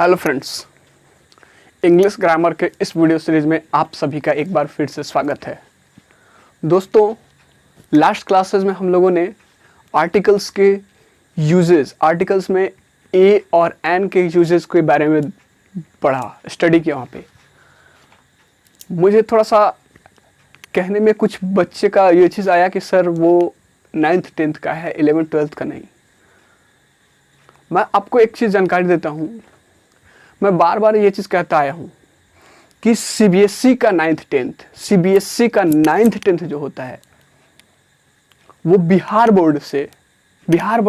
Hello friends, English grammar के इस video series में आप सभी का एक बार फिर से स्वागत है। दोस्तों, लास्ट क्लासेस में हम लोगों ने आर्टिकल्स के यूजेस, आर्टिकल्स में ए और एन के यूजेस के बारे में पढ़ा, स्टडी किया। वहाँ पे मुझे थोड़ा सा कहने में कुछ बच्चे का ये चीज़ आया कि सर वो 9th 10th का है, 11th 12th का नहीं। मैं आपको एक चीज़ जानकारी देता हूँ, मैं बार बार ये चीज़ कहता आया हूँ कि सीबीएसई का 9th 10th, सीबीएसई का 9th 10th जो होता है वो बिहार बोर्ड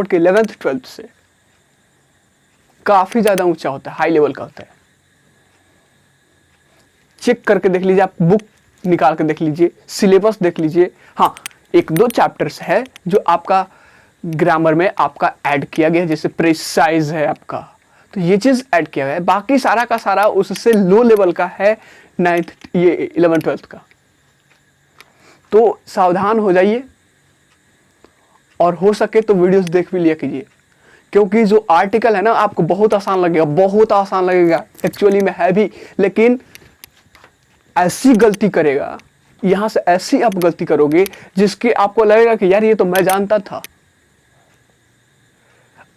के 11th 12th से काफ़ी ज़्यादा ऊंचा होता है, हाई लेवल का होता है। चेक करके देख लीजिए, आप बुक निकाल के देख लीजिए, सिलेबस देख लीजिए। हाँ, एक दो चैप्टर्स है जो आपका ग्रामर में आपका ऐड किया गया है, जैसे प्रिसाइज है आपका, तो ये चीज़ ऐड किया गया है। बाकी सारा का सारा उससे लो लेवल का है, 9th ये 11th 12th का। तो सावधान हो जाइए और हो सके तो वीडियोस देख भी लिया कीजिए, क्योंकि जो आर्टिकल है ना आपको बहुत आसान लगेगा, एक्चुअली में है भी, लेकिन ऐसी गलती करेगा, यहां से ऐसी आप गलती करोगे जिसकी आपको लगेगा कि यार ये तो मैं जानता था।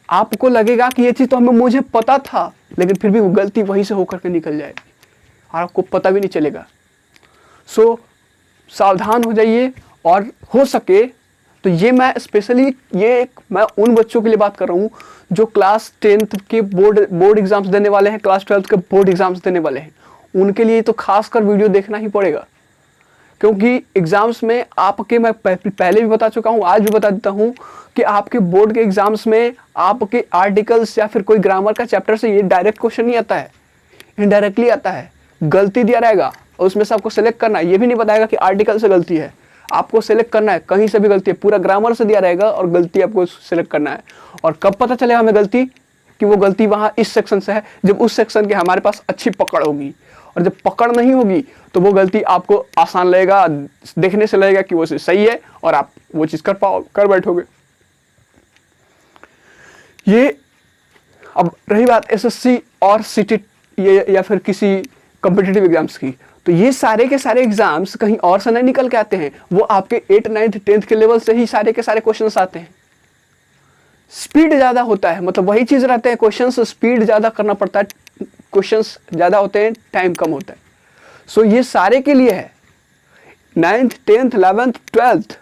आपको लगेगा कि ये चीज तो मुझे पता था, लेकिन फिर भी वो गलती वहीं से होकर के निकल जाएगी और आपको पता भी नहीं चलेगा। सो सावधान हो जाइए, और हो सके तो ये मैं स्पेशली मैं उन बच्चों के लिए बात कर रहा हूँ जो क्लास 10th के बोर्ड एग्जाम्स देने वाले हैं, क्लास 12th के बोर्ड एग्जाम्स देने वाले हैं। उनके लिए तो खासकर वीडियो देखना ही पड़ेगा, क्योंकि एग्जाम्स में आपके, मैं पहले भी बता चुका हूँ, आज भी बता देता हूँ कि आपके बोर्ड के एग्जाम्स में आपके आर्टिकल्स या फिर कोई ग्रामर का चैप्टर से ये डायरेक्ट क्वेश्चन नहीं आता है, इनडायरेक्टली आता है। गलती दिया रहेगा और उसमें से आपको सेलेक्ट करना है। ये भी नहीं बताएगा कि आर्टिकल से गलती है, आपको सेलेक्ट करना है, कहीं से भी गलती है, पूरा ग्रामर से दिया रहेगा और गलती आपको सेलेक्ट करना है। और कब पता चलेगा हमें गलती, कि वो गलती वहाँ इस सेक्शन से है, जब उस सेक्शन के हमारे पास अच्छी पकड़ होगी। और जब पकड़ नहीं होगी तो वो गलती आपको आसान लगेगा, देखने से लगेगा कि वो सही है और आप वो चीज़ कर बैठोगे। ये अब रही बात एसएससी और सीटी या फिर किसी कॉम्पिटिटिव एग्जाम्स की, तो ये सारे के सारे एग्जाम्स कहीं और से नहीं निकल के आते हैं, वो आपके 8th 9th 10th के लेवल से ही सारे के सारे क्वेश्चंस आते हैं। स्पीड ज़्यादा होता है, मतलब वही चीज़ रहते हैं, क्वेश्चंस स्पीड ज़्यादा करना पड़ता है, क्वेश्चंस ज़्यादा होते हैं, टाइम कम होता है। सो ये सारे के लिए है, 9th 10th 11th 12th,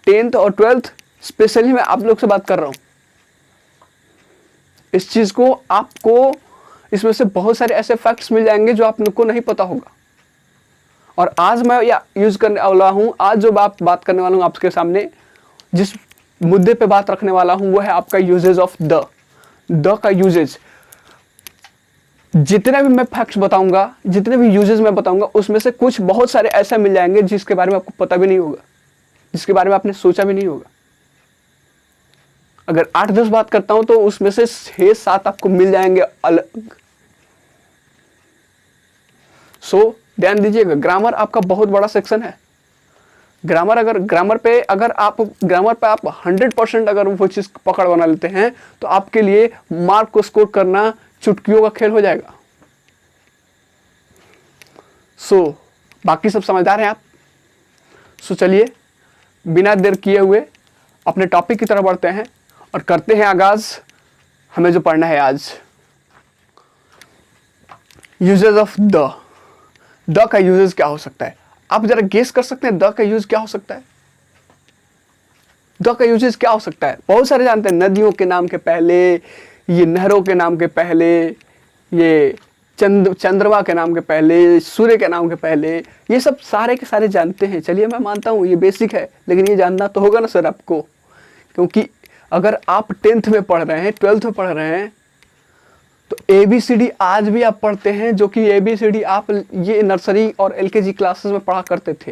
10th और 12th स्पेशली मैं आप लोग से बात कर रहा हूँ। इस चीज़ को आपको, इसमें से बहुत सारे ऐसे फैक्ट्स मिल जाएंगे जो आप लोग को नहीं पता होगा। और आज मैं यूज करने वाला हूँ, आज जो बात करने वाला हूँ आपके सामने, जिस मुद्दे पे बात रखने वाला हूँ वो है आपका यूजेज ऑफ द का यूजेज। जितने भी मैं फैक्ट्स बताऊंगा, जितने भी यूजेस मैं बताऊंगा, उसमें से कुछ बहुत सारे ऐसे मिल जाएंगे जिसके बारे में आपको पता भी नहीं होगा, जिसके बारे में आपने सोचा भी नहीं होगा। अगर 8-10 बात करता हूं तो उसमें से 6-7 आपको मिल जाएंगे अलग। सो ध्यान दीजिएगा, ग्रामर आपका बहुत बड़ा सेक्शन है। ग्रामर पे आप 100% अगर वो चीज पकड़ बना लेते हैं तो आपके लिए मार्क को स्कोर करना चुटकियों का खेल हो जाएगा। सो बाकी सब समझदार हैं आप। सो चलिए बिना देर किए हुए अपने टॉपिक की तरफ बढ़ते हैं और करते हैं आगाज हमें जो पढ़ना है आज। यूजेस ऑफ द का यूजेस क्या हो सकता है? आप जरा गेस कर सकते हैं द का यूज क्या हो सकता है? द का यूजेस क्या हो सकता है? बहुत सारे जानते हैं, नदियों के नाम के पहले, ये नहरों के नाम के पहले, ये चंद्रमा के नाम के पहले, सूर्य के नाम के पहले, ये सब सारे के सारे जानते हैं। चलिए मैं मानता हूँ ये बेसिक है, लेकिन ये जानना तो होगा ना सर आपको, क्योंकि अगर आप 10th में पढ़ रहे हैं, 12th में पढ़ रहे हैं, तो ABCD आज भी आप पढ़ते हैं, जो कि ABCD आप ये नर्सरी और LKG क्लासेस में पढ़ा करते थे।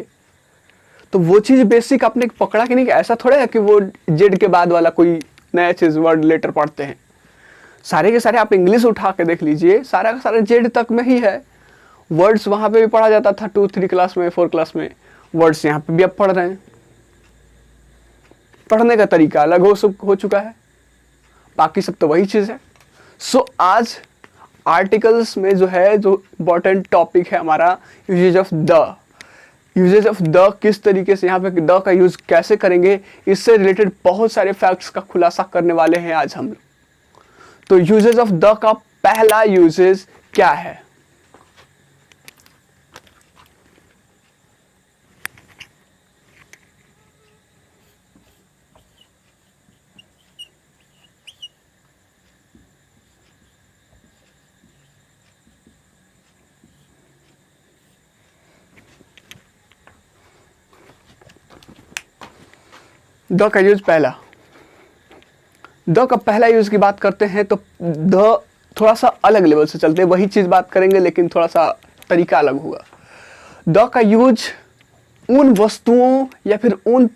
तो वो चीज़ बेसिक आपने पकड़ा कि नहीं? ऐसा थोड़ा है कि वो जेड के बाद वाला कोई नया चीज़ वर्ड लेटर पढ़ते हैं। सारे के सारे आप इंग्लिश उठा के देख लीजिए, सारा का सारा जेड तक में ही है। वर्ड्स वहाँ पे भी पढ़ा जाता था 2-3 क्लास में, 4 क्लास में, वर्ड्स यहाँ पे भी आप पढ़ रहे हैं। पढ़ने का तरीका अलग हो चुका है, बाकी सब तो वही चीज़ है। सो आज आर्टिकल्स में जो है, जो इम्पोर्टेंट टॉपिक है हमारा usage of the. Usage of the किस तरीके से, यहाँ पे द का यूज कैसे करेंगे, इससे रिलेटेड बहुत सारे फैक्ट्स का खुलासा करने वाले हैं आज हम। तो यूजेज ऑफ द का पहला यूजेज क्या है? द का यूज पहला, द का पहला यूज की बात करते हैं तो द थोड़ा सा अलग लेवल से चलते हैं, वही चीज बात करेंगे लेकिन थोड़ा सा तरीका अलग होगा। द का यूज उन वस्तुओं या फिर उन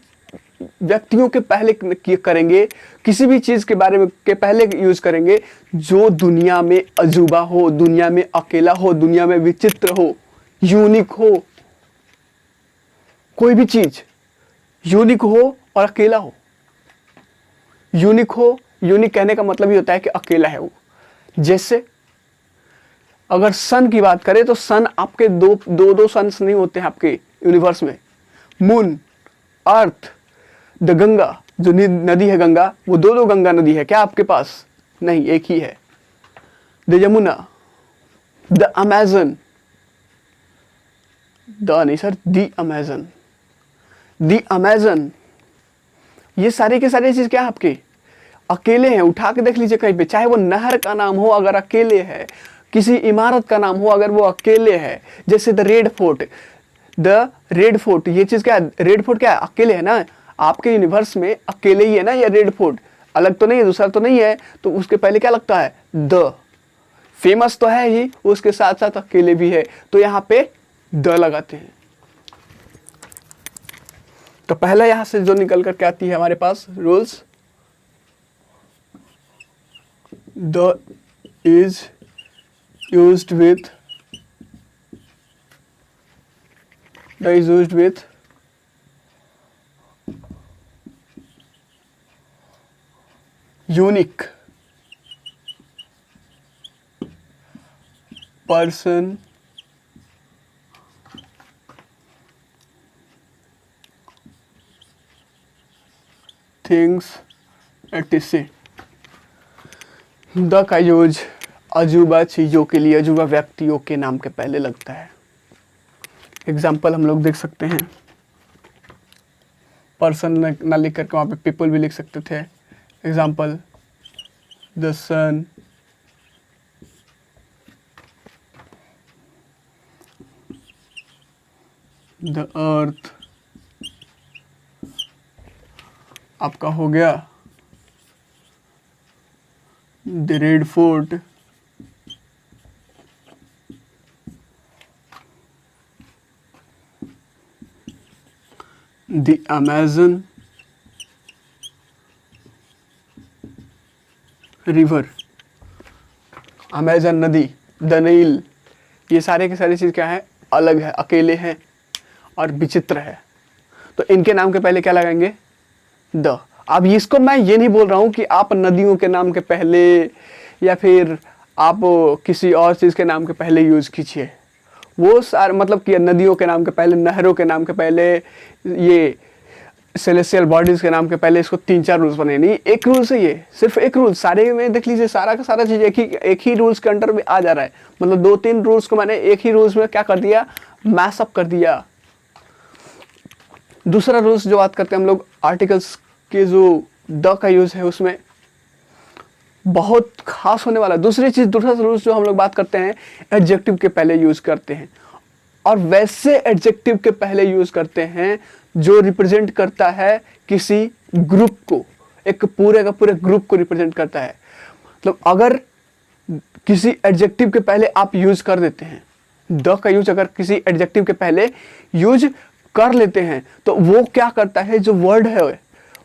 व्यक्तियों के पहले करेंगे, किसी भी चीज के बारे में के पहले यूज करेंगे जो दुनिया में अजूबा हो, दुनिया में अकेला हो, दुनिया में विचित्र हो, यूनिक हो। कोई भी चीज यूनिक हो और अकेला हो। यूनिक हो, यूनिक कहने का मतलब ये होता है कि अकेला है वो। जैसे अगर सन की बात करें तो सन आपके दो सन्स नहीं होते हैं आपके यूनिवर्स में। मून, अर्थ, द गंगा, जो नदी है गंगा, वो दो गंगा नदी है क्या आपके पास? नहीं, एक ही है। The Yamuna, the Amazon, the नहीं sir, the Amazon, the Amazon, ये सारे के सारे चीज क्या है आपके? अकेले हैं। उठा के देख लीजिए कहीं पे, चाहे वो नहर का नाम हो अगर अकेले है, किसी इमारत का नाम हो अगर वो अकेले है। जैसे the Red Fort, the Red fort, ये चीज क्या है? रेड फोर्ट क्या है? अकेले है ना। आपके यूनिवर्स में अकेले ही है ना ये रेड फोर्ट, अलग तो नहीं है, दूसरा तो नहीं है, तो उसके पहले क्या लगता है? द। फेमस तो है ही, उसके साथ साथ अकेले भी है, तो यहाँ पे द लगाते हैं। तो पहला यहां से जो निकल कर के आती है हमारे पास rules, the is used with, the is used with unique person, things etc। The का यूज अजूबा चीजों के लिए, अजूबा व्यक्तियों के नाम के पहले लगता है। एग्जाम्पल हम लोग देख सकते हैं, पर्सन ना लिख करके वहाँ पे पीपल भी लिख सकते थे। Example, the sun, the earth, आपका हो गया the Red Fort, the Amazon river, Amazon नदी, द नील। ये सारे के सारी चीज क्या है? अलग है, अकेले हैं और विचित्र है। तो इनके नाम के पहले क्या लगाएंगे? द। अब इसको मैं ये नहीं बोल रहा हूं कि आप नदियों के नाम के पहले या फिर आप किसी और चीज के नाम के पहले यूज कीजिए। वो सारे मतलब कि नदियों के नाम के पहले, नहरों के नाम के पहले, ये सेलेस्टियल बॉडीज के नाम के पहले, इसको 3-4 रूल्स बने नहीं, एक रूल से, ये सिर्फ एक रूल। सारे में देख लीजिए, सारा का सारा चीज एक ही रूल्स के अंडर में आ जा रहा है। मतलब 2-3 रूल्स को मैंने एक ही रूल्स में क्या कर दिया? मैसअप कर दिया। दूसरा रूल्स जो बात करते हैं हम लोग, आर्टिकल्स के जो द का यूज है उसमें बहुत खास होने वाला। दूसरा रूल्स जो हम लोग बात करते हैं, एडजेक्टिव के पहले यूज करते हैं, और वैसे एडजेक्टिव के पहले यूज करते हैं जो रिप्रेजेंट करता है किसी ग्रुप को, एक पूरे का पूरे ग्रुप को रिप्रेजेंट करता है। मतलब अगर किसी एडजेक्टिव के पहले आप यूज कर देते हैं, द का यूज अगर किसी एडजेक्टिव के पहले यूज कर लेते हैं, तो वो क्या करता है, जो वर्ड है,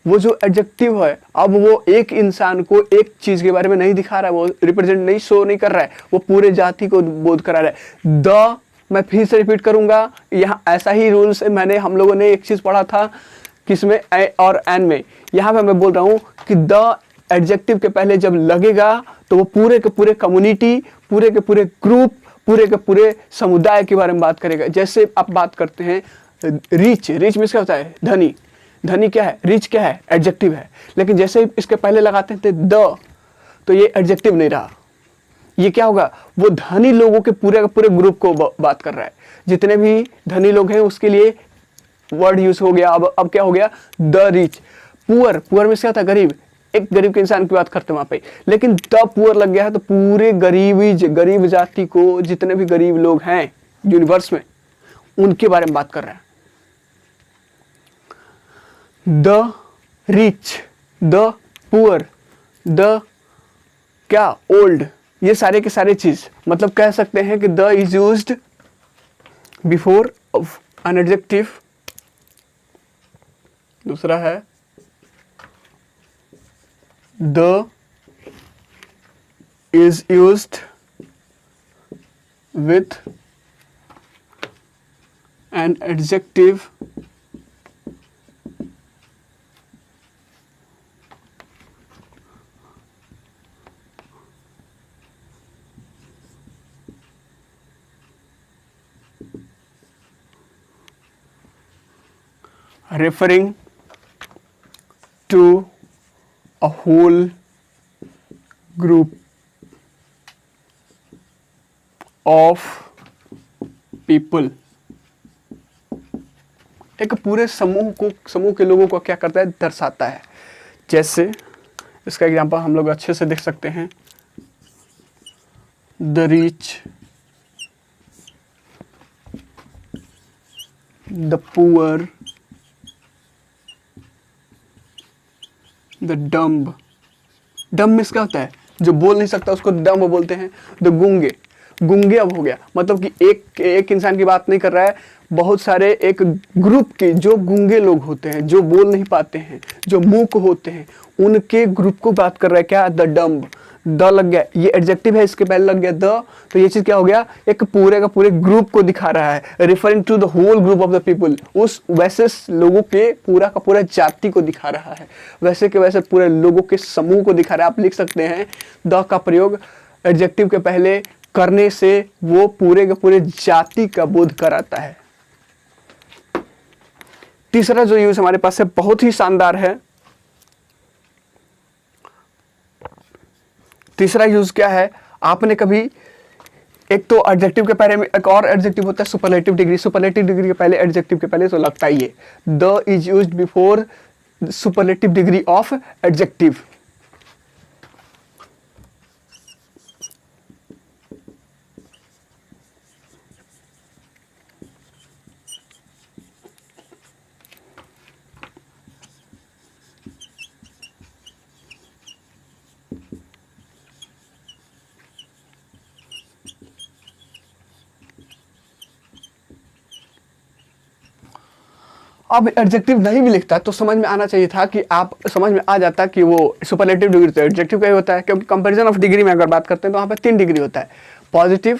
वो जो एडजेक्टिव है, अब वो एक इंसान को एक चीज के बारे में नहीं दिखा रहा है, वो रिप्रेजेंट नहीं, शो नहीं कर रहा है, वो पूरे जाति को बोध करा रहा है। द, मैं फिर से रिपीट करूंगा, यहाँ ऐसा ही रूल्स है। मैंने हम लोगों ने एक चीज पढ़ा था किसमें, ए और एन में। यहाँ पे मैं बोल रहा हूँ कि द एडजेक्टिव के पहले जब लगेगा तो वो पूरे के पूरे कम्युनिटी, पूरे के पूरे ग्रुप, पूरे के पूरे समुदाय के बारे में बात करेगा। जैसे आप बात करते हैं रिच, रिच में क्या होता है? धनी। धनी क्या है? रिच क्या है? एडजेक्टिव है। लेकिन जैसे इसके पहले लगाते थे द, तो ये एडजेक्टिव नहीं रहा। ये क्या होगा? वो धनी लोगों के पूरे ग्रुप को बात कर रहा है। जितने भी धनी लोग हैं उसके लिए वर्ड यूज हो गया। अब क्या हो गया? The rich. पुअर, पुअर में क्या था? गरीब। एक गरीब के इंसान की बात करते हैं वहां पे, लेकिन द पुअर लग गया है तो पूरे गरीब जाति को, जितने भी गरीब लोग हैं यूनिवर्स में, उनके बारे में बात कर रहा है। The rich, the poor, the क्या? ओल्ड। ये सारे के सारे चीज, मतलब कह सकते हैं कि the is used before an adjective. दूसरा है the is used with an adjective referring to a whole group of people। एक पूरे समूह के लोगों को क्या करता है? दर्शाता है। जैसे इसका एग्जांपल हम लोग अच्छे से देख सकते हैं। The rich, the poor, the dumb. Dumb में क्या होता है? जो बोल नहीं सकता उसको डम्ब बोलते हैं। द गूंगे, गूंगे अब हो गया, मतलब कि एक इंसान की बात नहीं कर रहा है, बहुत सारे एक ग्रुप के जो गूंगे लोग होते हैं, जो बोल नहीं पाते हैं, जो मूक होते हैं, उनके ग्रुप को बात कर रहा है। क्या? The dumb. द लग गया, ये एडजेक्टिव है, इसके पहले लग गया द, तो ये चीज क्या हो गया? एक पूरे का पूरे ग्रुप को दिखा रहा है। Referring to the whole group of the people, उस वैसे लोगों के पूरा का पूरा जाति को दिखा रहा है, वैसे के वैसे पूरे लोगों के समूह को दिखा रहा है। आप लिख सकते हैं द का प्रयोग एडजेक्टिव के पहले करने से वो पूरे के पूरे जाति का बोध कराता है। तीसरा जो यूज हमारे पास है बहुत ही शानदार है। तीसरा यूज क्या है? आपने कभी, एक तो एडजेक्टिव के पहले में एक और एडजेक्टिव होता है सुपरलेटिव डिग्री। सुपरलेटिव डिग्री के पहले एडजेक्टिव के पहले तो लगता ही है the is used before superlative degree of adjective. अब एडजेक्टिव नहीं भी लिखता तो समझ में आना चाहिए था कि आप समझ में आ जाता कि वो सुपरलेटिव डिग्री तो एडजेक्टिव का ही होता है, क्योंकि कंपैरिजन ऑफ डिग्री में अगर बात करते हैं तो वहाँ पे 3 डिग्री होता है, पॉजिटिव,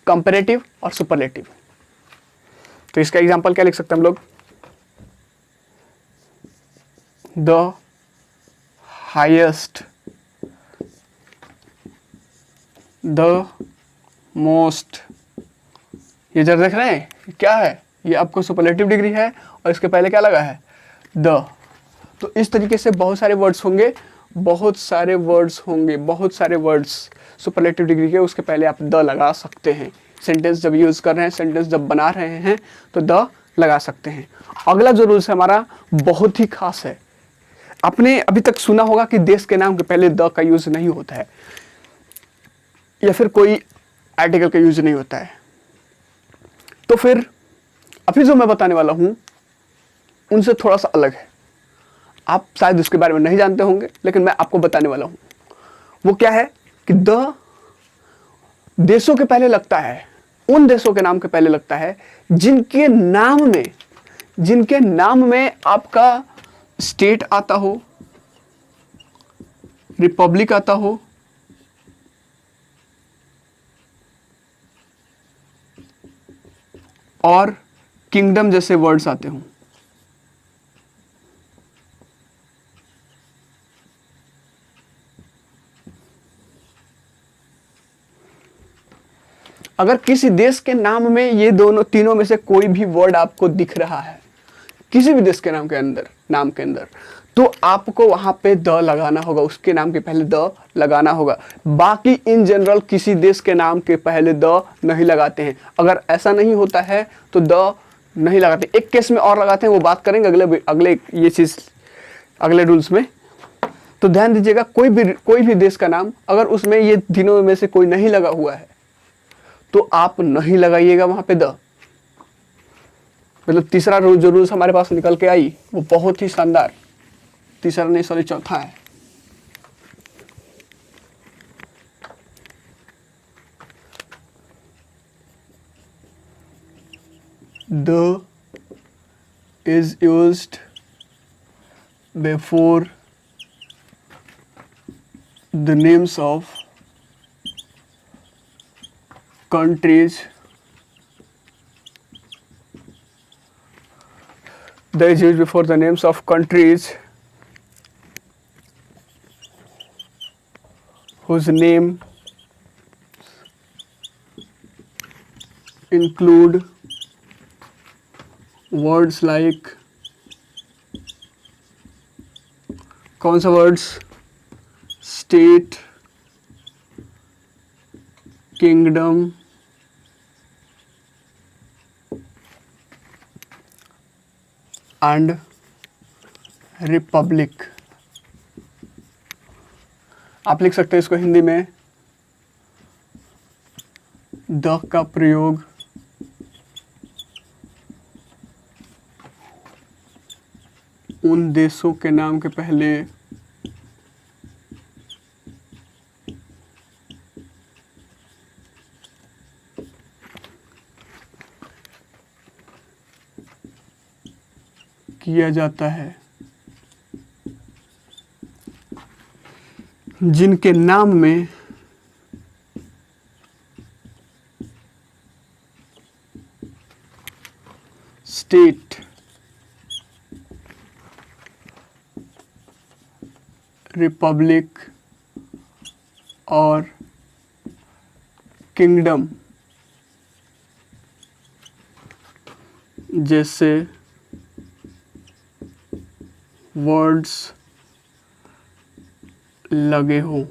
कंपैरेटिव और सुपरलेटिव। तो इसका एग्जांपल क्या लिख सकते हैं हम लोग? The highest, the most. ये जब देख रहे हैं क्या है? ये आपको सुपरलेटिव डिग्री है और इसके पहले क्या लगा है? द। तो इस तरीके से बहुत सारे वर्ड्स होंगे, बहुत सारे वर्ड्स सुपरलेटिव डिग्री के, उसके पहले आप द लगा सकते हैं। सेंटेंस जब यूज कर रहे हैं, सेंटेंस जब बना रहे हैं तो द लगा सकते हैं। अगला जो रूल्स है हमारा बहुत ही खास है। आपने अभी तक सुना होगा कि देश के नाम के पहले द का यूज नहीं होता है, या फिर कोई आर्टिकल का यूज नहीं होता है। तो फिर अभी जो मैं बताने वाला हूं उनसे थोड़ा सा अलग है। आप शायद उसके बारे में नहीं जानते होंगे, लेकिन मैं आपको बताने वाला हूं। वो क्या है कि द देशों के पहले लगता है, उन देशों के नाम के पहले लगता है जिनके नाम में आपका स्टेट आता हो, रिपब्लिक आता हो, और किंगडम जैसे वर्ड्स आते हों। अगर किसी देश के नाम में ये दोनों तीनों में से कोई भी वर्ड आपको दिख रहा है, किसी भी देश के नाम के अंदर, तो आपको वहां पे द लगाना होगा, उसके नाम के पहले द लगाना होगा। बाकी इन जनरल किसी देश के नाम के पहले द नहीं लगाते हैं। अगर ऐसा नहीं होता है तो द नहीं लगाते। एक केस में और लगाते हैं, वो बात करेंगे अगले ये चीज अगले रूल्स में। तो ध्यान दीजिएगा, कोई भी देश का नाम अगर उसमें ये तीनों में से कोई नहीं लगा हुआ है तो आप नहीं लगाइएगा वहां पे द। मतलब तीसरा रूल जो रूल्स हमारे पास निकल के आई वो बहुत ही शानदार, तीसरा नहीं सॉरी चौथा है। The is used before the names of countries. The is used before the names of countries whose name include words like, कौन सा words? State, kingdom, and Republic. आप लिख सकते हैं इसको हिंदी में, द का प्रयोग उन देशों के नाम के पहले किया जाता है जिनके नाम में स्टेट, रिपब्लिक और किंगडम जैसे वर्ड्स लगे हों।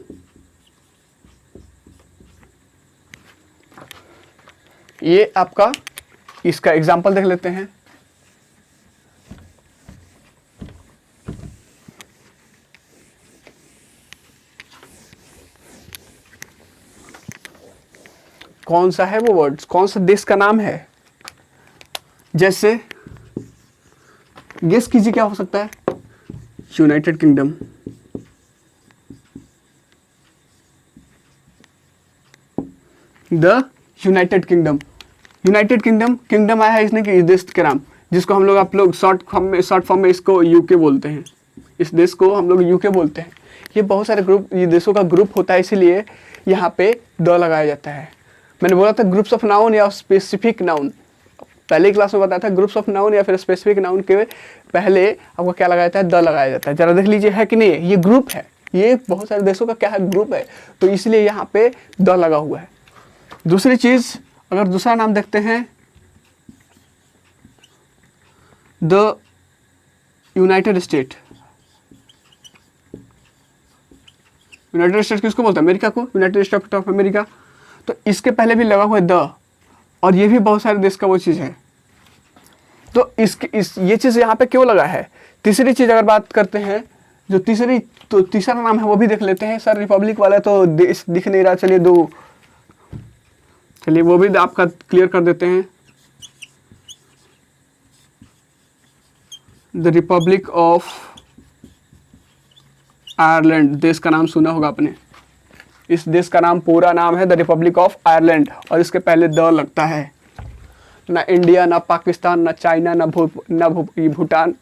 ये आपका, इसका एग्जाम्पल देख लेते हैं। कौन सा है वो वर्ड्स, कौन सा देश का नाम है? जैसे गेस कीजिए क्या हो सकता है? United kingdom, the United kingdom. United kingdom, kingdom आया है इसने कि इस देश के नाम, जिसको हम लोग आप लोग शॉर्ट फॉर्म में इसको यूके बोलते हैं। इस देश को हम लोग यूके बोलते हैं। ये बहुत सारे ग्रुप, ये देशों का ग्रुप होता है, इसीलिए यहाँ पे द लगाया जाता है। मैंने बोला था ग्रुप्स ऑफ नाउन या स्पेसिफिक नाउन, पहले क्लास में बताया था ग्रुप्स ऑफ नाउन या फिर स्पेसिफिक नाउन के पहले आपको क्या लगाया जाता है? द लगाया जाता है। जरा देख लीजिए है कि नहीं है, ये ग्रुप है, ये बहुत सारे देशों का क्या है? ग्रुप है, तो इसलिए यहाँ पे द लगा हुआ है। दूसरी चीज, अगर दूसरा नाम देखते हैं, the United state. United state किसको बोलते हैं? अमेरिका को, यूनाइटेड स्टेट ऑफ अमेरिका। तो इसके पहले भी लगा हुआ है द, और ये भी बहुत सारे देश का वो चीज़ है। तो ये चीज़ यहाँ पे क्यों लगा है? तीसरी चीज़ अगर बात करते हैं, जो तीसरा नाम है वो भी देख लेते हैं। सर रिपब्लिक वाला तो देश दिख नहीं रहा, चलिए वो भी आपका क्लियर कर देते हैं। द रिपब्लिक ऑफ आयरलैंड, देश का नाम सुना होगा आपने। इस देश का नाम, पूरा नाम है द रिपब्लिक ऑफ आयरलैंड, और इसके पहले द लगता है। ना इंडिया, ना पाकिस्तान, ना चाइना, ना भूटान,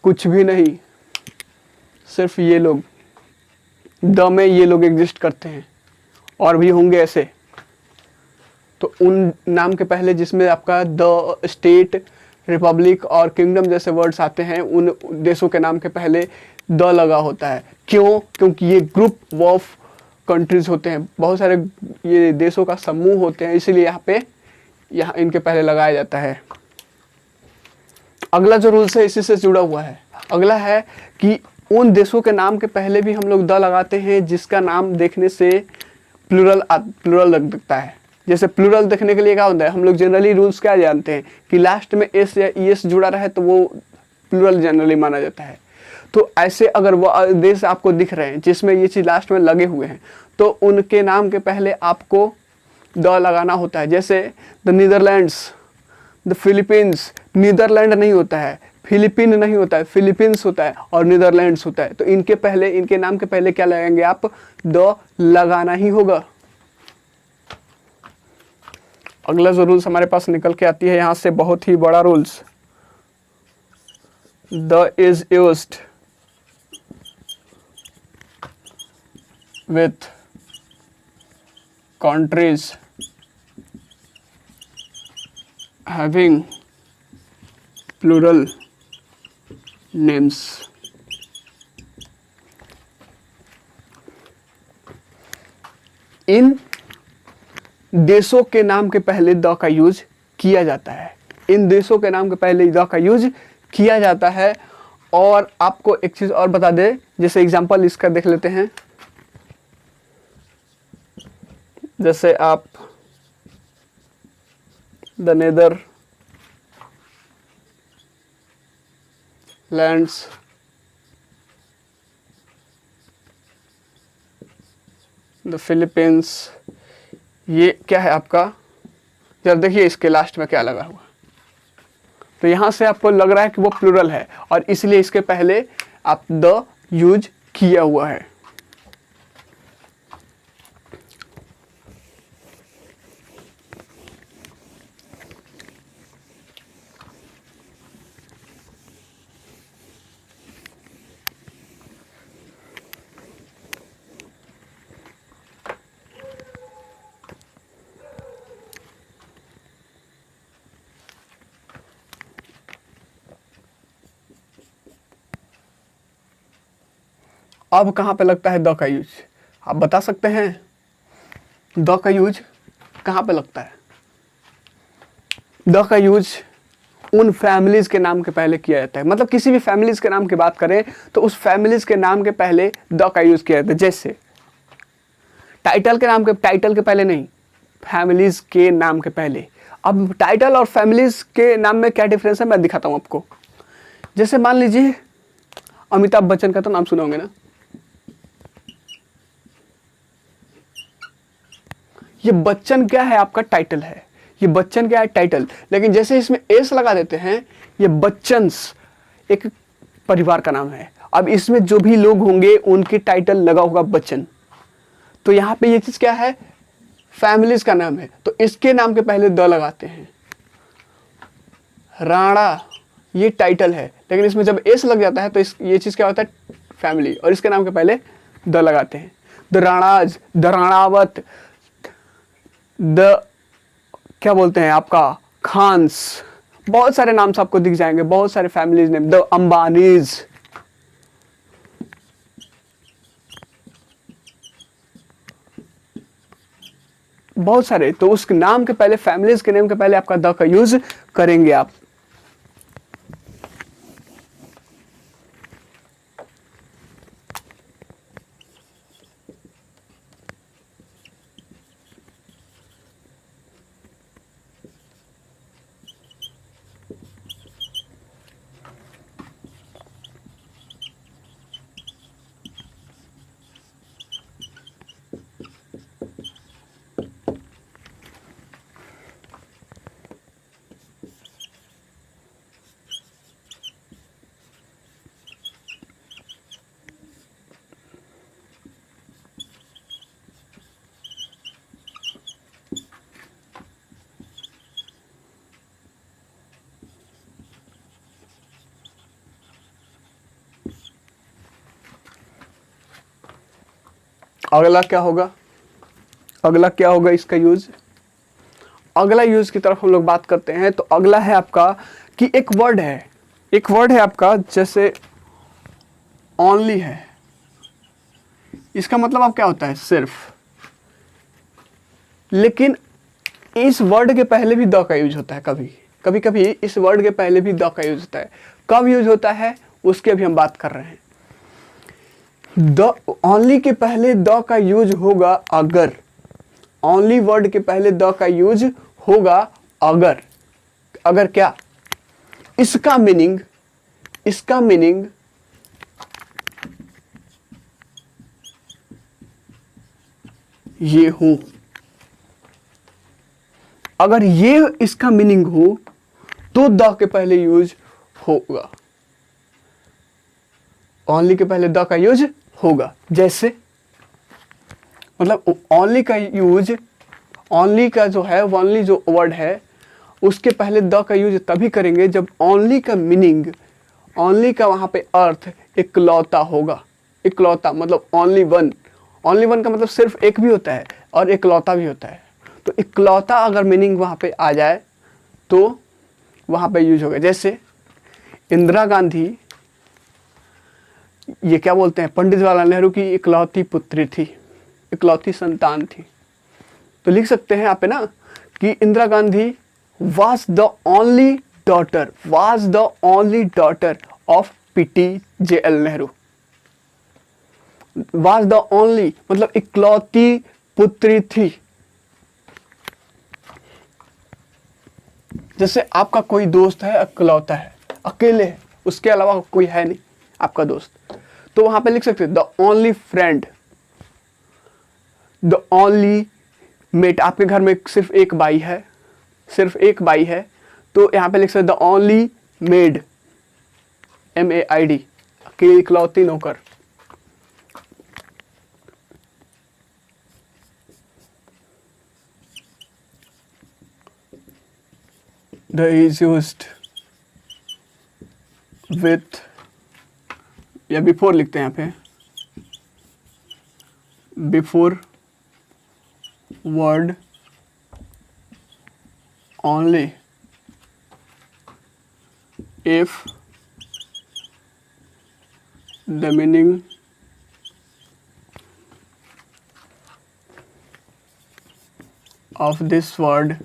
कुछ भी नहीं, सिर्फ ये लोग, द में ये लोग एग्जिस्ट करते हैं, और भी होंगे ऐसे। तो उन नाम के पहले जिसमें आपका द, स्टेट, रिपब्लिक और किंगडम जैसे वर्ड्स आते हैं, उन देशों के नाम के पहले द लगा होता है। क्यों? क्योंकि ये ग्रुप ऑफ कंट्रीज होते हैं, बहुत सारे ये देशों का समूह होते हैं, इसीलिए यहाँ इनके पहले लगाया जाता है। अगला जो रूल्स है इसी से जुड़ा हुआ है। अगला है कि उन देशों के नाम के पहले भी हम लोग द लगाते हैं जिसका नाम देखने से प्लूरल दिखता है। जैसे प्लूरल देखने के लिए क्या होता है, हम लोग जनरली रूल्स क्या जानते हैं कि लास्ट में एस या ईएस जुड़ा रहे तो वो प्लूरल जनरली माना जाता है। तो ऐसे अगर वो देश आपको दिख रहे हैं जिसमें ये चीज़ लास्ट में लगे हुए हैं तो उनके नाम के पहले आपको द लगाना होता है। जैसे the Netherlands, the Philippines, Netherland नहीं होता है, फिलीपीन नहीं होता है, फिलीपींस होता है और नीदरलैंड्स होता है। तो इनके पहले, इनके नाम के पहले क्या लगाएंगे आप, द लगाना ही होगा। अगला जो रूल्स हमारे पास निकल के आती है यहाँ से, बहुत ही बड़ा rules, the is used with countries having plural names। इन देशों के नाम के पहले द का यूज किया जाता है, इन देशों के नाम के पहले द का यूज किया जाता है। और आपको एक चीज और बता दे, जैसे एग्जांपल इसका देख लेते हैं। जैसे आप द नेदरलैंड्स, द फिलीपींस, ये क्या है आपका, जरा देखिए इसके लास्ट में क्या लगा हुआ। तो यहां से आपको लग रहा है कि वो प्लूरल है और इसलिए इसके पहले आप द यूज किया हुआ है। अब कहाँ पे लगता है द का यूज, आप बता सकते हैं द का यूज कहाँ पे लगता है? द का यूज उन फैमिलीज के नाम के पहले किया जाता है। मतलब किसी भी फैमिलीज के नाम की बात करें तो उस फैमिलीज के नाम के पहले द का यूज किया जाता है। जैसे टाइटल के पहले नहीं, फैमिलीज के नाम के पहले। अब टाइटल और फैमिलीज के नाम में क्या डिफरेंस है मैं दिखाता हूँ आपको। जैसे मान लीजिए अमिताभ बच्चन का तो नाम सुना होंगे ना, ये बच्चन क्या है आपका टाइटल है, ये बच्चन क्या है टाइटल। लेकिन जैसे इसमें एस लगा देते हैं, ये बच्चन्स एक परिवार का नाम है। अब इसमें जो भी लोग होंगे उनकी टाइटल लगा होगा बच्चन। तो यहाँ पे ये चीज क्या है, फैमिलीज का नाम है तो इसके नाम के पहले द लगाते हैं। राणा ये टाइटल है लेकिन इसमें जब एस लग जाता है तो ये चीज क्या होता है, फैमिली, और इसके नाम के पहले द लगाते हैं। द राणाज, द राणावत, द क्या बोलते हैं आपका खान्स, बहुत सारे नाम से आपको दिख जाएंगे, बहुत सारे फैमिलीज नेम, द अंबानीज। बहुत सारे, तो उस नाम के पहले, फैमिलीज के नेम के पहले आपका द का यूज करेंगे आप। अगला क्या होगा, अगला क्या होगा इसका यूज। अगला यूज की तरफ हम लोग बात करते हैं तो अगला है आपका कि एक वर्ड है आपका, जैसे ओनली है, इसका मतलब अब क्या होता है, सिर्फ। लेकिन इस वर्ड के पहले भी द का यूज होता है, कभी कभी इस वर्ड के पहले भी द का यूज होता है। कब यूज होता है उसकी अभी हम बात कर रहे हैं। द ओनली के पहले द का यूज होगा अगर, ओनली वर्ड के पहले द का यूज होगा अगर, अगर क्या, इसका मीनिंग ये हूं। अगर ये इसका मीनिंग हो तो द के पहले यूज होगा, ओनली के पहले द का यूज होगा। जैसे मतलब ओनली का यूज, ओनली का जो है, ओनली जो वर्ड है उसके पहले द का यूज तभी करेंगे जब ओनली का मीनिंग, ओनली का वहां पे अर्थ इकलौता होगा। इकलौता मतलब ओनली वन, ओनली वन का मतलब सिर्फ एक भी होता है और इकलौता भी होता है। तो इकलौता अगर मीनिंग वहां पे आ जाए तो वहां पे यूज होगा। जैसे इंदिरा गांधी, ये क्या बोलते हैं, पंडित जवाहरलाल नेहरू की इकलौती पुत्री थी, इकलौती संतान थी। तो लिख सकते हैं यहाँ पे ना कि Indira Gandhi was the only daughter of PTJL Nehru. was the only मतलब इकलौती पुत्री थी। जैसे आपका कोई दोस्त है, इकलौता है, अकेले है, उसके अलावा कोई है नहीं आपका दोस्त, तो वहां पे लिख सकते हैं the only friend, the only mate. आपके घर में सिर्फ एक बाई है, सिर्फ एक बाई है, तो यहाँ पे लिख सकते द ओनली मेड, MAID, अकेली इकलौती नौकर। द इज यूज्ड विथ, या बिफोर लिखते हैं यहाँ पे, before word only if the meaning of this word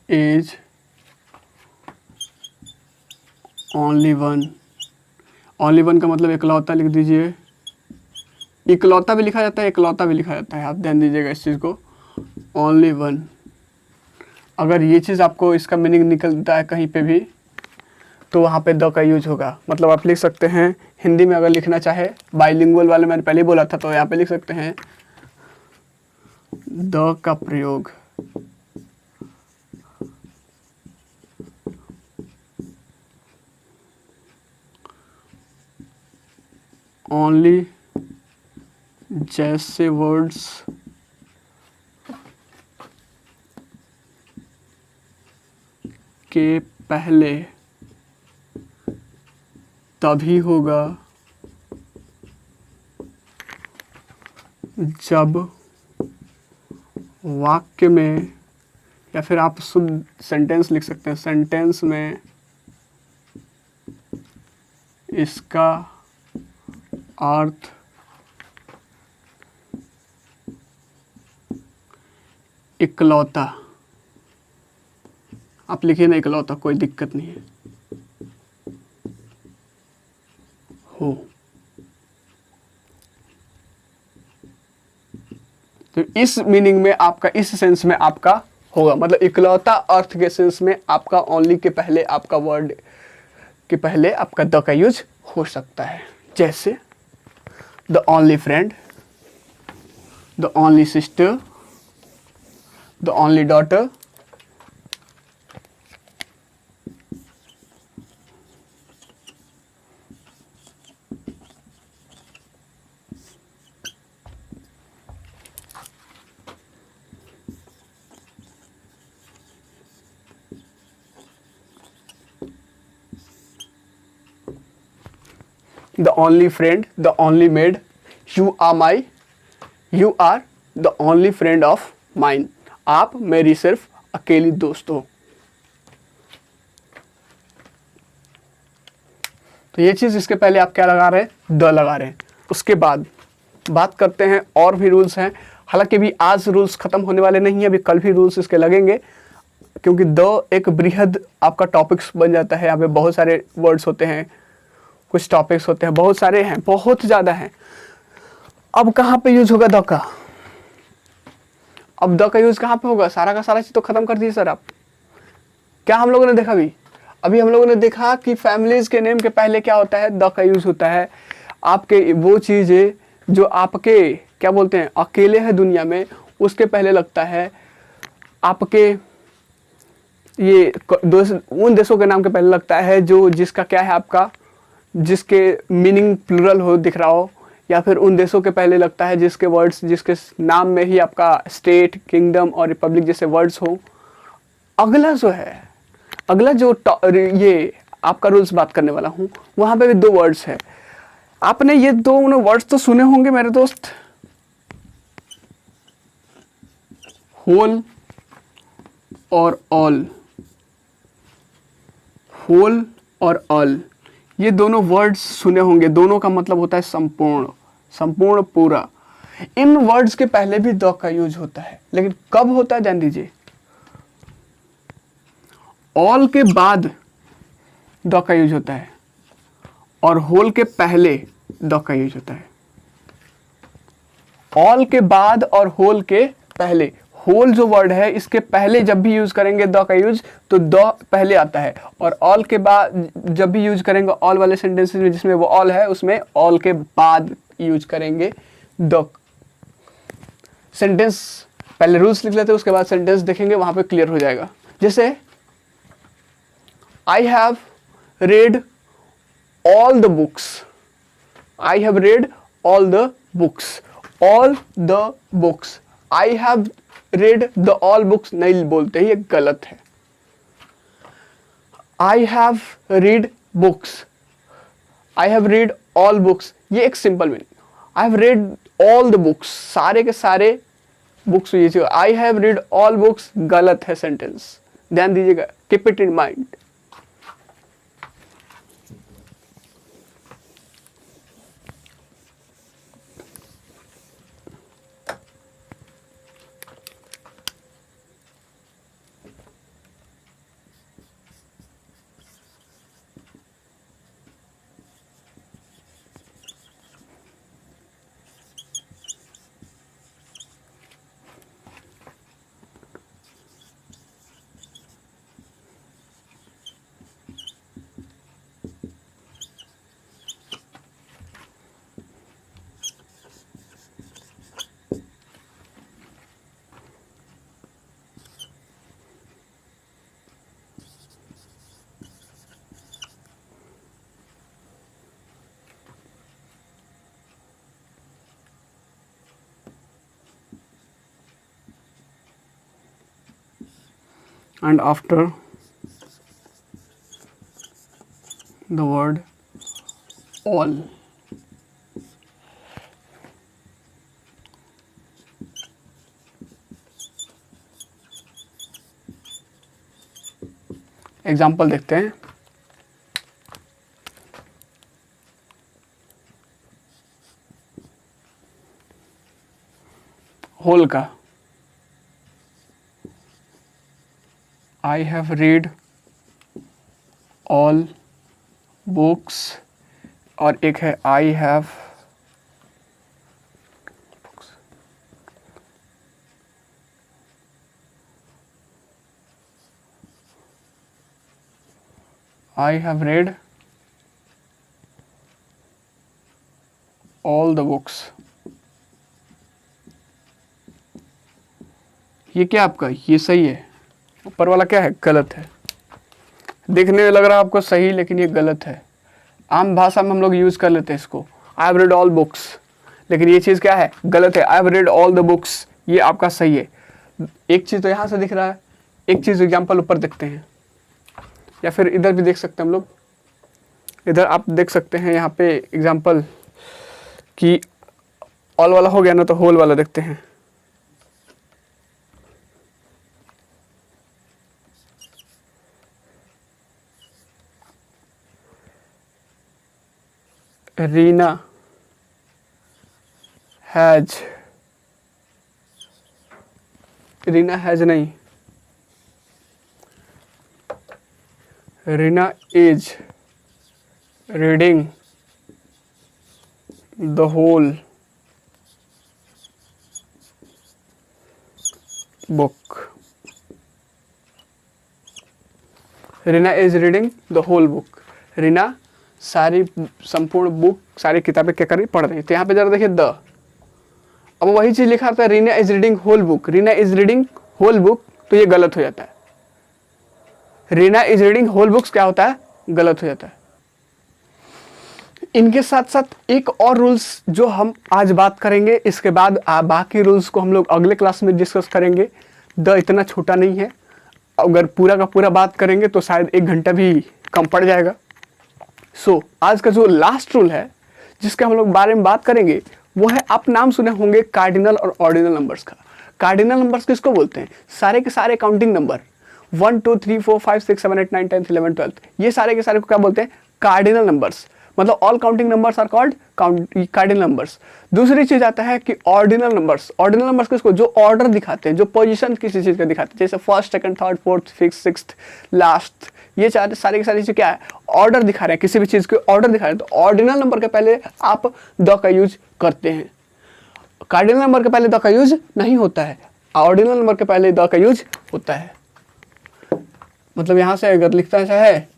is only one। only one का मतलब इकलौता लिख दीजिए, इकलौता भी लिखा जाता है, इकलौता भी लिखा जाता है, आप ध्यान दीजिएगा इस चीज़ को। ओनली वन, अगर ये चीज़ आपको इसका मीनिंग निकलता है कहीं पे भी तो वहाँ पे द का यूज होगा। मतलब आप लिख सकते हैं हिंदी में, अगर लिखना चाहे बाइलिंगुअल वाले मैंने पहले ही बोला था, तो यहाँ पे लिख सकते हैं द का प्रयोग ओनली जैसे वर्ड्स के पहले तभी होगा जब वाक्य में, या फिर आप शुद्ध सेंटेंस लिख सकते हैं, सेंटेंस में इसका अर्थ इकलौता, आप लिखिए ना इकलौता, कोई दिक्कत नहीं है, हो। तो इस मीनिंग में आपका, इस सेंस में आपका होगा, मतलब इकलौता अर्थ के सेंस में आपका ओनली के पहले, आपका वर्ड के पहले आपका द का यूज हो सकता है। जैसे the only friend, the only sister, the only daughter, the only friend, the only maid, you are the only friend of mine। आप मेरी सिर्फ अकेली दोस्त हो। तो ये चीज, इसके पहले आप क्या लगा रहे हैं, द लगा रहे हैं। उसके बाद बात करते हैं और भी रूल्स हैं। हालांकि अभी आज रूल्स खत्म होने वाले नहीं है, अभी कल भी रूल्स इसके लगेंगे, क्योंकि दो एक बृहद आपका टॉपिक्स बन जाता है। यहाँ पे बहुत सारे वर्ड्स होते हैं, कुछ टॉपिक्स होते हैं, बहुत सारे हैं, बहुत ज़्यादा हैं। अब कहाँ पे यूज होगा द का? अब द का यूज कहाँ पे होगा? सारा का सारा चीज तो खत्म कर दिए सर आप। क्या हम लोगों ने देखा अभी हम लोगों ने देखा कि फैमिलीज के नेम के पहले क्या होता है? द का यूज होता है। आपके वो चीजें जो आपके क्या बोलते हैं अकेले है दुनिया में, उसके पहले लगता है आपके ये उन देशों के नाम के पहले लगता है जो जिसका क्या है आपका, जिसके मीनिंग प्लूरल हो दिख रहा हो, या फिर उन देशों के पहले लगता है जिसके वर्ड्स जिसके नाम में ही आपका स्टेट, किंगडम और रिपब्लिक जैसे वर्ड्स हो। अगला जो है, अगला जो ये आपका रूल्स बात करने वाला हूँ, वहाँ पे भी दो वर्ड्स है। आपने ये दो वर्ड्स तो सुने होंगे मेरे दोस्त, होल और ऑल। होल और ऑल ये दोनों वर्ड्स सुने होंगे। दोनों का मतलब होता है संपूर्ण, संपूर्ण, पूरा। इन वर्ड्स के पहले भी द का यूज होता है, लेकिन कब होता है जान दीजिए? ऑल के बाद द का यूज होता है और होल के पहले द का यूज होता है। ऑल के बाद और होल के पहले। होल जो वर्ड है इसके पहले जब भी यूज करेंगे द का यूज तो द पहले आता है, और ऑल के बाद जब भी यूज करेंगे ऑल वाले सेंटेंसेस में जिसमें वो ऑल है उसमें ऑल के बाद यूज करेंगे द। सेंटेंस पहले रूल्स लिख लेते हैं, उसके बाद सेंटेंस देखेंगे, वहां पे क्लियर हो जाएगा। जैसे I have read all the books. I have read all the books. All the books. I have read the all books नहीं बोलते, ही एक गलत है। I have read books, I have read all books, ये एक simple meaning. I have read all the books, सारे के सारे बुक्स। ये I have read all books गलत है सेंटेंस, ध्यान दीजिएगा, keep it in mind. And after the word all, example देखते हैं। होल का I have read all books, और एक है I have read all the books। ये क्या आपका, ये सही है, ऊपर वाला क्या है, गलत है। देखने में लग रहा है आपको सही, लेकिन ये गलत है। आम भाषा में हम लोग यूज कर लेते हैं इसको, I have read all books, लेकिन ये चीज़ क्या है, गलत है। I have read all the books, ये आपका सही है। एक चीज़ तो यहाँ से दिख रहा है, एक चीज़ एग्जाम्पल ऊपर देखते हैं, या फिर इधर भी देख सकते हैं हम लोग। इधर आप देख सकते हैं यहाँ पे एग्जाम्पल कि ऑल वाला हो गया ना, तो होल वाला देखते हैं। रीना हैज, रीना हैज नहीं, Reena is reading the whole book. Reena is reading the whole book. Reena सारी संपूर्ण बुक, सारी किताबें क्या कर रही, पढ़ रही है। तो यहाँ पे जरा देखिए द, अब वही चीज लिखा था Reena is reading whole book, Reena is reading whole book, तो ये गलत हो जाता है। Reena is reading whole books क्या होता है, गलत हो जाता है। इनके साथ साथ एक और रूल्स जो हम आज बात करेंगे, इसके बाद बाकी रूल्स को हम लोग अगले क्लास में डिस्कस करेंगे। द इतना छोटा नहीं है, अगर पूरा का पूरा बात करेंगे तो शायद 1 घंटा भी कम पड़ जाएगा। सो आज का जो लास्ट रूल है जिसके हम लोग बारे में बात करेंगे वो है, आप नाम सुने होंगे कार्डिनल और ऑर्डिनल नंबर्स का। कार्डिनल नंबर्स किसको बोलते हैं, सारे के सारे काउंटिंग नंबर 1 2 3 4 5 6 7 8 9 10 11 12, ये सारे के सारे को क्या बोलते हैं, कार्डिनल नंबर्स। मतलब all counting numbers are called cardinal numbers. दूसरी चीज आता है कि ऑर्डिनल नंबर्स। ऑर्डिनल नंबर्स किसको, जो ऑर्डर दिखाते हैं, जो पोजीशन किसी चीज का दिखाते हैं, जैसे first second third fourth fifth sixth last, ये सारी की सारी चीज क्या है, ऑर्डर दिखा रहे हैं, किसी भी चीज के ऑर्डर दिखा रहे हैं। तो ऑर्डिनल नंबर के पहले आप द का यूज करते हैं, कार्डिनल नंबर के पहले द का यूज नहीं होता है, ऑर्डिनल नंबर के पहले द का यूज होता है। मतलब यहां से अगर लिखता है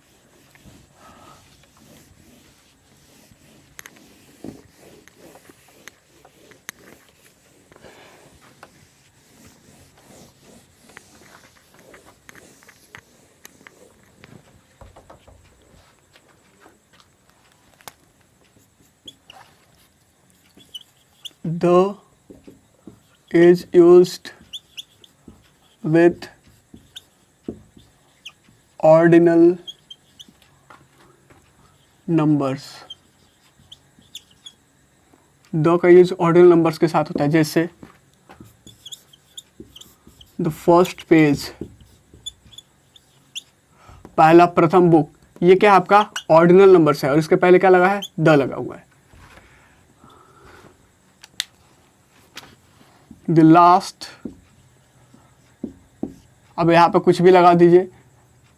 the is used with ordinal numbers। The का यूज ऑर्डिनल नंबर्स के साथ होता है, जैसे द फर्स्ट पेज, पहला प्रथम बुक, ये क्या आपका ऑर्डिनल नंबर्स है और इसके पहले क्या लगा है, द लगा हुआ है। द लास्ट, अब यहाँ पे कुछ भी लगा दीजिए,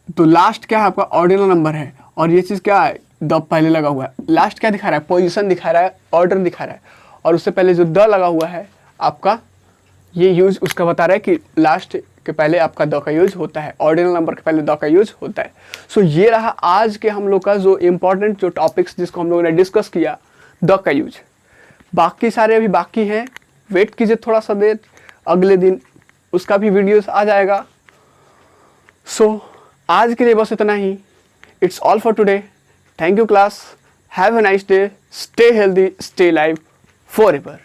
तो लास्ट क्या है आपका ऑर्डिनल नंबर है और ये चीज़ क्या है, द पहले लगा हुआ है। लास्ट क्या दिखा रहा है, पोजीशन दिखा रहा है, ऑर्डर दिखा रहा है, और उससे पहले जो द लगा हुआ है आपका, ये यूज उसका बता रहा है कि लास्ट के पहले आपका द का यूज होता है, ऑर्डिनल नंबर के पहले द का यूज होता है। सो ये रहा आज के हम लोग का जो इम्पोर्टेंट जो टॉपिक्स जिसको हम लोगों ने डिस्कस किया, द का यूज। बाकी सारे अभी बाकी हैं, वेट कीजिए थोड़ा सा देर, अगले दिन उसका भी वीडियोस आ जाएगा। सो आज के लिए बस इतना ही। It's all for today. Thank you class, have a nice day, stay healthy, stay live forever.